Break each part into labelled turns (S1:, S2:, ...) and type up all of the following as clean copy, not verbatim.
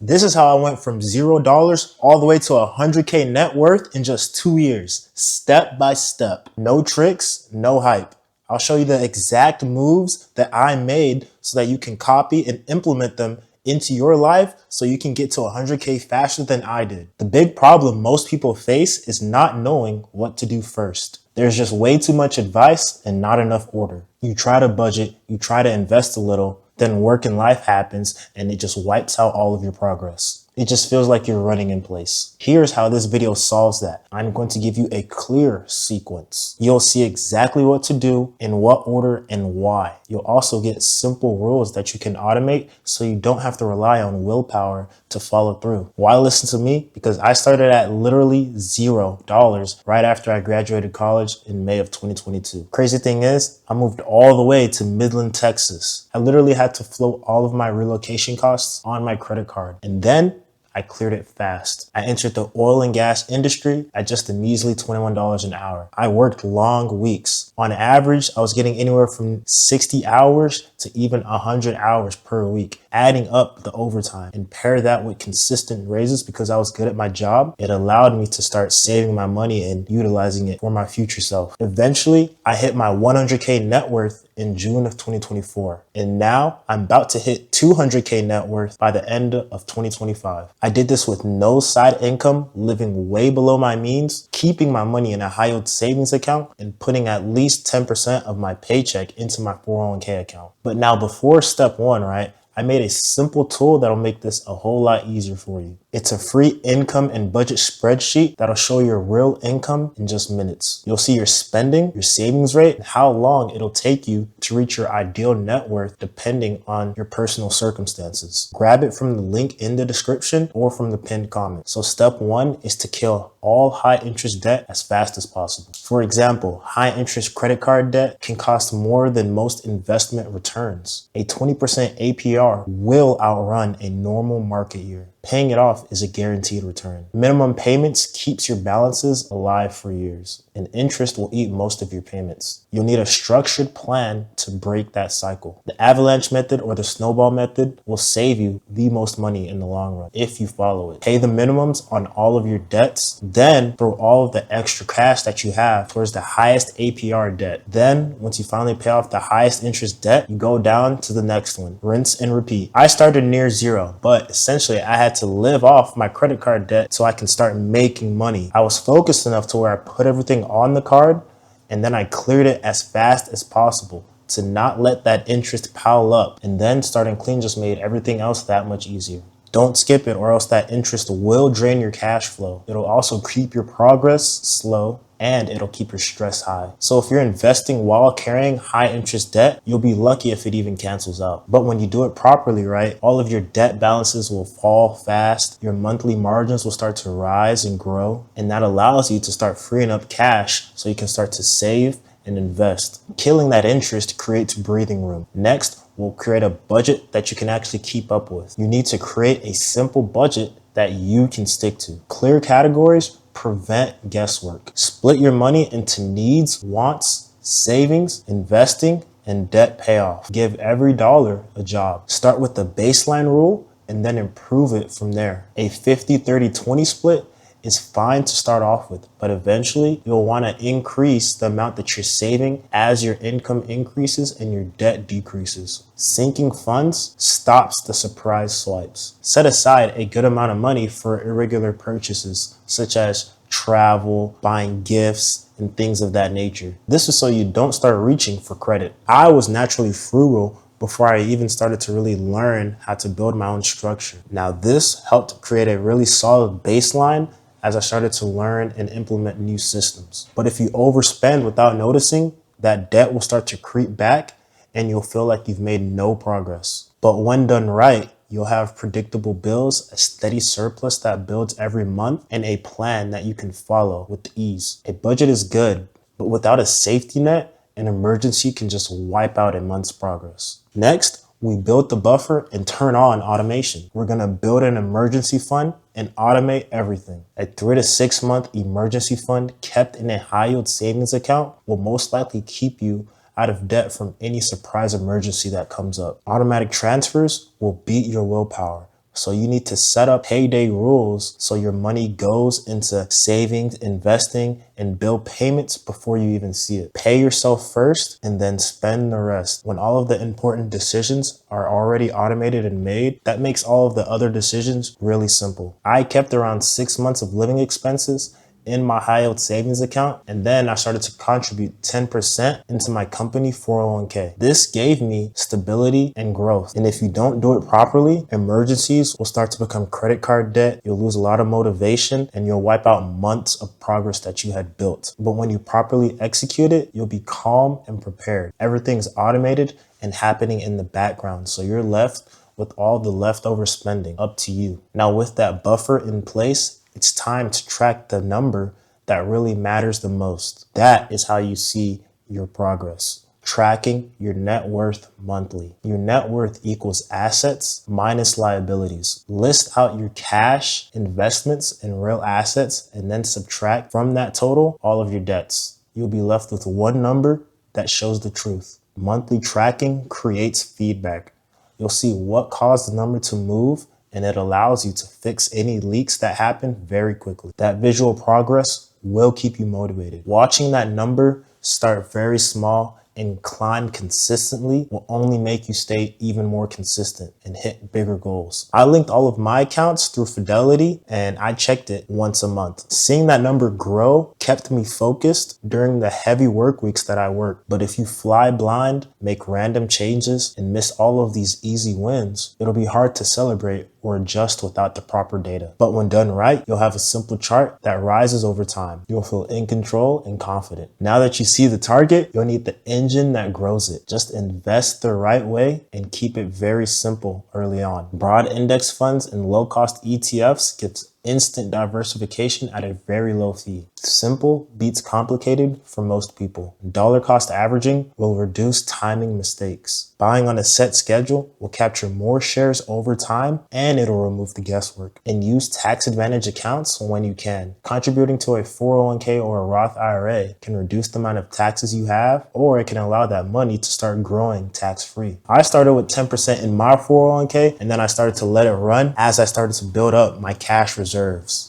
S1: This is how I went from $0 all the way to 100K net worth in just 2 years, step by step. No tricks, no hype. I'll show you the exact moves that I made so that you can copy and implement them into your life so you can get to 100K faster than I did. The big problem most people face is not knowing what to do first. There's just way too much advice and not enough order. You try to budget, you try to invest a little, then work and life happens and it just wipes out all of your progress. It just feels like you're running in place. Here's how this video solves that. I'm going to give you a clear sequence. You'll see exactly what to do, in what order, and why. You'll also get simple rules that you can automate so you don't have to rely on willpower to follow through. Why listen to me? Because I started at literally $0 right after I graduated college in May of 2022. Crazy thing is, I moved all the way to Midland, Texas. I literally had to float all of my relocation costs on my credit card. And then I cleared it fast. I entered the oil and gas industry at just a measly $21 an hour. I worked long weeks. On average, I was getting anywhere from 60 hours to even 100 hours per week, adding up the overtime. And pair that with consistent raises because I was good at my job, it allowed me to start saving my money and utilizing it for my future self. Eventually, I hit my 100K net worth in June of 2024. And now I'm about to hit 200K net worth by the end of 2025. I did this with no side income, living way below my means, keeping my money in a high yield savings account, and putting at least 10% of my paycheck into my 401k account. But now before step one, right? I made a simple tool that'll make this a whole lot easier for you. It's a free income and budget spreadsheet that'll show your real income in just minutes. You'll see your spending, your savings rate, and how long it'll take you to reach your ideal net worth depending on your personal circumstances. Grab it from the link in the description or from the pinned comment. So step one is to kill all high interest debt as fast as possible. For example, high interest credit card debt can cost more than most investment returns. A 20% APR will outrun a normal market year. Paying it off is a guaranteed return. Minimum payments keeps your balances alive for years, and interest will eat most of your payments. You'll need a structured plan to break that cycle. The avalanche method or the snowball method will save you the most money in the long run if you follow it. Pay the minimums on all of your debts, then throw all of the extra cash that you have towards the highest APR debt. Then, once you finally pay off the highest interest debt, you go down to the next one. Rinse and repeat. I started near zero, but essentially I had to live off my credit card debt so I can start making money. I was focused enough to where I put everything on the card and then I cleared it as fast as possible to not let that interest pile up. And then starting clean just made everything else that much easier. Don't skip it or else that interest will drain your cash flow. It'll also keep your progress slow and it'll keep your stress high. So if you're investing while carrying high interest debt, you'll be lucky if it even cancels out. But when you do it properly, right, all of your debt balances will fall fast, your monthly margins will start to rise and grow, and that allows you to start freeing up cash so you can start to save and invest. Killing that interest creates breathing room. Next, we'll create a budget that you can actually keep up with. You need to create a simple budget that you can stick to. Clear categories prevent guesswork. Split your money into needs, wants, savings, investing, and debt payoff. Give every dollar a job. Start with the baseline rule and then improve it from there. A 50-30-20 split is fine to start off with, but eventually you'll want to increase the amount that you're saving as your income increases and your debt decreases. Sinking funds stops the surprise swipes. Set aside a good amount of money for irregular purchases, such as travel, buying gifts, and things of that nature. This is so you don't start reaching for credit. I was naturally frugal before I even started to really learn how to build my own structure. Now this helped create a really solid baseline as I started to learn and implement new systems. But if you overspend without noticing, that debt will start to creep back and you'll feel like you've made no progress. But when done right, you'll have predictable bills, a steady surplus that builds every month, and a plan that you can follow with ease. A budget is good, but without a safety net, an emergency can just wipe out a month's progress. Next, we build the buffer and turn on automation. We're gonna build an emergency fund and automate everything. A 3 to 6 month emergency fund kept in a high yield savings account will most likely keep you out of debt from any surprise emergency that comes up. Automatic transfers will beat your willpower. So you need to set up payday rules so your money goes into savings, investing, and bill payments before you even see it. Pay yourself first and then spend the rest. When all of the important decisions are already automated and made, that makes all of the other decisions really simple. I kept around 6 months of living expenses in my high yield savings account, and then I started to contribute 10% into my company 401k. This gave me stability and growth. And if you don't do it properly, emergencies will start to become credit card debt. You'll lose a lot of motivation and you'll wipe out months of progress that you had built. But when you properly execute it, you'll be calm and prepared. Everything's automated and happening in the background. So you're left with all the leftover spending up to you. Now, with that buffer in place, it's time to track the number that really matters the most. That is how you see your progress. Tracking your net worth monthly. Your net worth equals assets minus liabilities. List out your cash, investments, and real assets, and then subtract from that total all of your debts. You'll be left with one number that shows the truth. Monthly tracking creates feedback. You'll see what caused the number to move, and it allows you to fix any leaks that happen very quickly. That visual progress will keep you motivated. Watching that number start very small and climb consistently will only make you stay even more consistent and hit bigger goals. I linked all of my accounts through Fidelity and I checked it once a month. Seeing that number grow kept me focused during the heavy work weeks that I worked. But if you fly blind, make random changes, and miss all of these easy wins, it'll be hard to celebrate or adjust without the proper data. But when done right, you'll have a simple chart that rises over time. You'll feel in control and confident. Now that you see the target, you'll need the engine that grows it. Just invest the right way and keep it very simple early on. Broad index funds and low-cost ETFs gives instant diversification at a very low fee. Simple beats complicated for most people. Dollar cost averaging will reduce timing mistakes. Buying on a set schedule will capture more shares over time, and it'll remove the guesswork. And use tax advantage accounts when you can. Contributing to a 401k or a Roth IRA can reduce the amount of taxes you have, or it can allow that money to start growing tax-free. I started with 10% in my 401k, and then I started to let it run as I started to build up my cash reserves.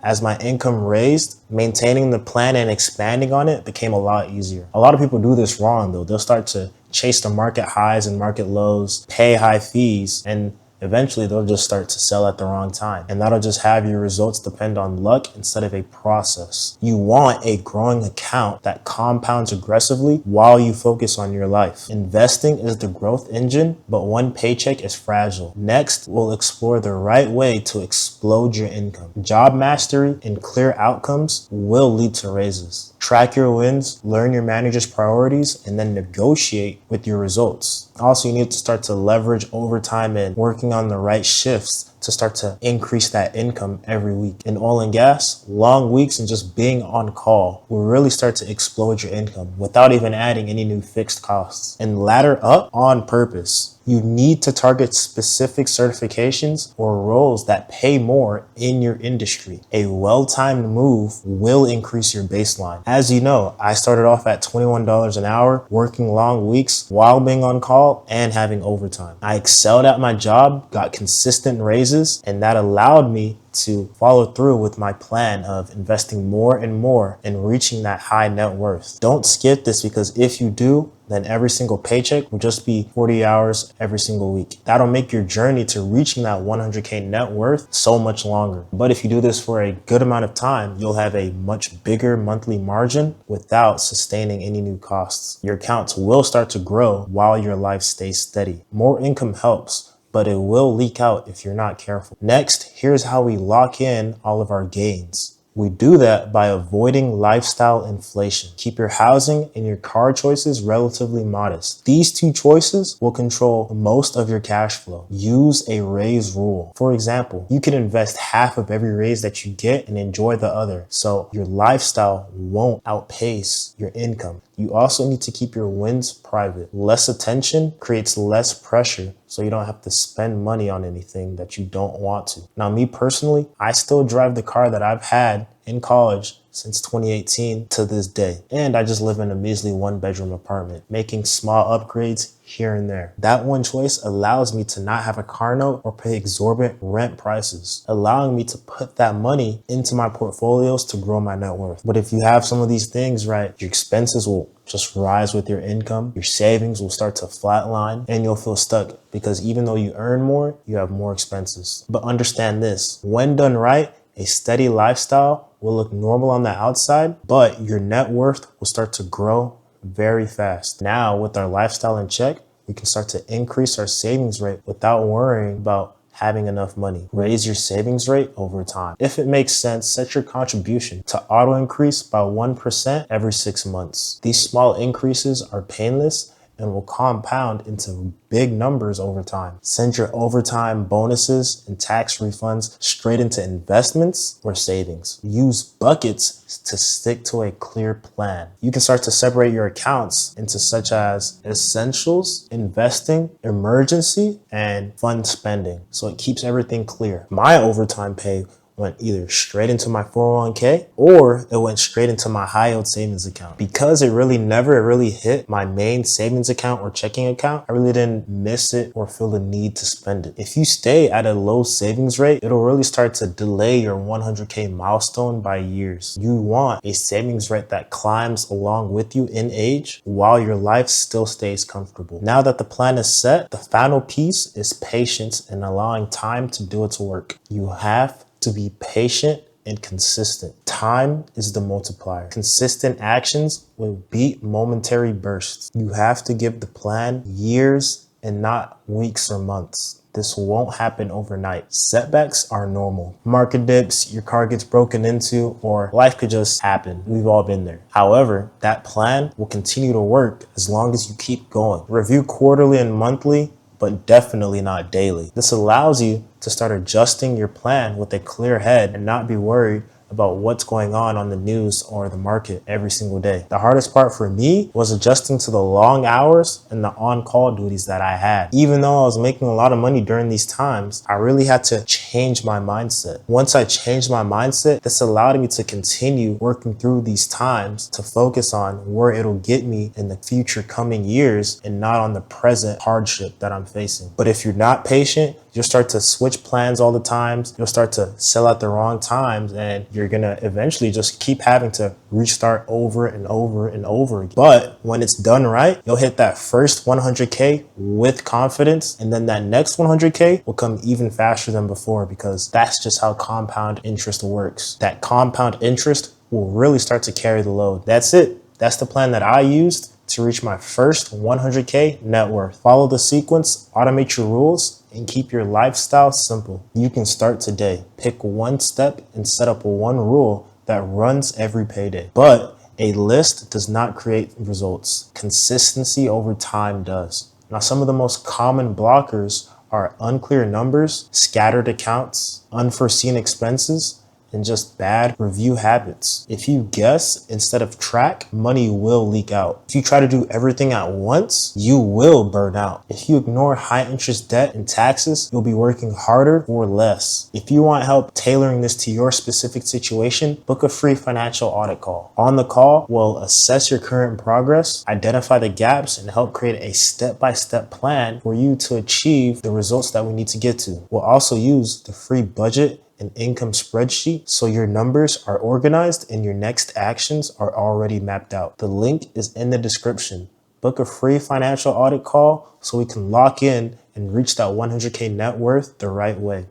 S1: As my income raised, maintaining the plan and expanding on it became a lot easier. A lot of people do this wrong though. They'll start to chase the market highs and market lows, pay high fees, and eventually they'll just start to sell at the wrong time. And that'll just have your results depend on luck instead of a process. You want a growing account that compounds aggressively while you focus on your life. Investing is the growth engine, but one paycheck is fragile. Next, we'll explore the right way to explode your income. Job mastery and clear outcomes will lead to raises. Track your wins, learn your manager's priorities, and then negotiate with your results. Also, you need to start to leverage overtime and working on the right shifts to start to increase that income every week. In oil and gas, long weeks and just being on call will really start to explode your income without even adding any new fixed costs. And ladder up on purpose. You need to target specific certifications or roles that pay more in your industry. A well-timed move will increase your baseline. As you know, I started off at $21 an hour, working long weeks while being on call and having overtime. I excelled at my job, got consistent raises, and that allowed me to follow through with my plan of investing more and more and reaching that high net worth. Don't skip this, because if you do, then every single paycheck will just be 40 hours every single week. That'll make your journey to reaching that 100K net worth so much longer. But if you do this for a good amount of time, you'll have a much bigger monthly margin without sustaining any new costs. Your accounts will start to grow while your life stays steady. More income helps, but it will leak out if you're not careful. Next, here's how we lock in all of our gains. We do that by avoiding lifestyle inflation. Keep your housing and your car choices relatively modest. These two choices will control most of your cash flow. Use a raise rule. For example, you can invest half of every raise that you get and enjoy the other, so your lifestyle won't outpace your income. You also need to keep your wins private. Less attention creates less pressure, so you don't have to spend money on anything that you don't want to. Now, me personally, I still drive the car that I've had in college since 2018 to this day. And I just live in a measly 1-bedroom apartment, making small upgrades here and there. That one choice allows me to not have a car note or pay exorbitant rent prices, allowing me to put that money into my portfolios to grow my net worth. But if you have some of these things right, your expenses will just rise with your income, your savings will start to flatline, and you'll feel stuck because even though you earn more, you have more expenses. But understand this, when done right, a steady lifestyle will look normal on the outside, but your net worth will start to grow very fast. Now, with our lifestyle in check, we can start to increase our savings rate without worrying about having enough money. Raise your savings rate over time. If it makes sense, set your contribution to auto increase by 1% every 6 months. These small increases are painless and will compound into big numbers over time. Send your overtime bonuses and tax refunds straight into investments or savings. Use buckets to stick to a clear plan. You can start to separate your accounts into such as essentials, investing, emergency, and fund spending. So it keeps everything clear. My overtime pay went either straight into my 401k or it went straight into my high yield savings account. Because it never really hit my main savings account or checking account, I really didn't miss it or feel the need to spend it. If you stay at a low savings rate, it'll really start to delay your 100k milestone by years. You want a savings rate that climbs along with you in age while your life still stays comfortable. Now that the plan is set, the final piece is patience and allowing time to do its work. You have to be patient and consistent. Time is the multiplier. Consistent actions will beat momentary bursts. You have to give the plan years and not weeks or months. This won't happen overnight. Setbacks are normal. Market dips, your car gets broken into, or life could just happen. We've all been there. However, that plan will continue to work as long as you keep going. Review quarterly and monthly, but definitely not daily. This allows you to start adjusting your plan with a clear head and not be worried about what's going on the news or the market every single day. The hardest part for me was adjusting to the long hours and the on-call duties that I had. Even though I was making a lot of money during these times, I really had to change my mindset. Once I changed my mindset, this allowed me to continue working through these times to focus on where it'll get me in the future coming years and not on the present hardship that I'm facing. But if you're not patient, you'll start to switch plans all the times. You'll start to sell at the wrong times, and you're gonna eventually just keep having to restart over and over and over again. But when it's done right, you'll hit that first 100K with confidence, and then that next 100K will come even faster than before because that's just how compound interest works. That compound interest will really start to carry the load. That's it. That's the plan that I used to reach my first 100K net worth. Follow the sequence, automate your rules, and keep your lifestyle simple. You can start today. Pick one step and set up one rule that runs every payday. But a list does not create results. Consistency over time does. Now, some of the most common blockers are unclear numbers, scattered accounts, unforeseen expenses, and just bad review habits. If you guess instead of track, money will leak out. If you try to do everything at once, you will burn out. If you ignore high interest debt and taxes, you'll be working harder for less. If you want help tailoring this to your specific situation, book a free financial audit call. On the call, we'll assess your current progress, identify the gaps, and help create a step-by-step plan for you to achieve the results that we need to get to. We'll also use the free budget an income spreadsheet so your numbers are organized and your next actions are already mapped out. The link is in the description. Book a free financial audit call so we can lock in and reach that 100K net worth the right way.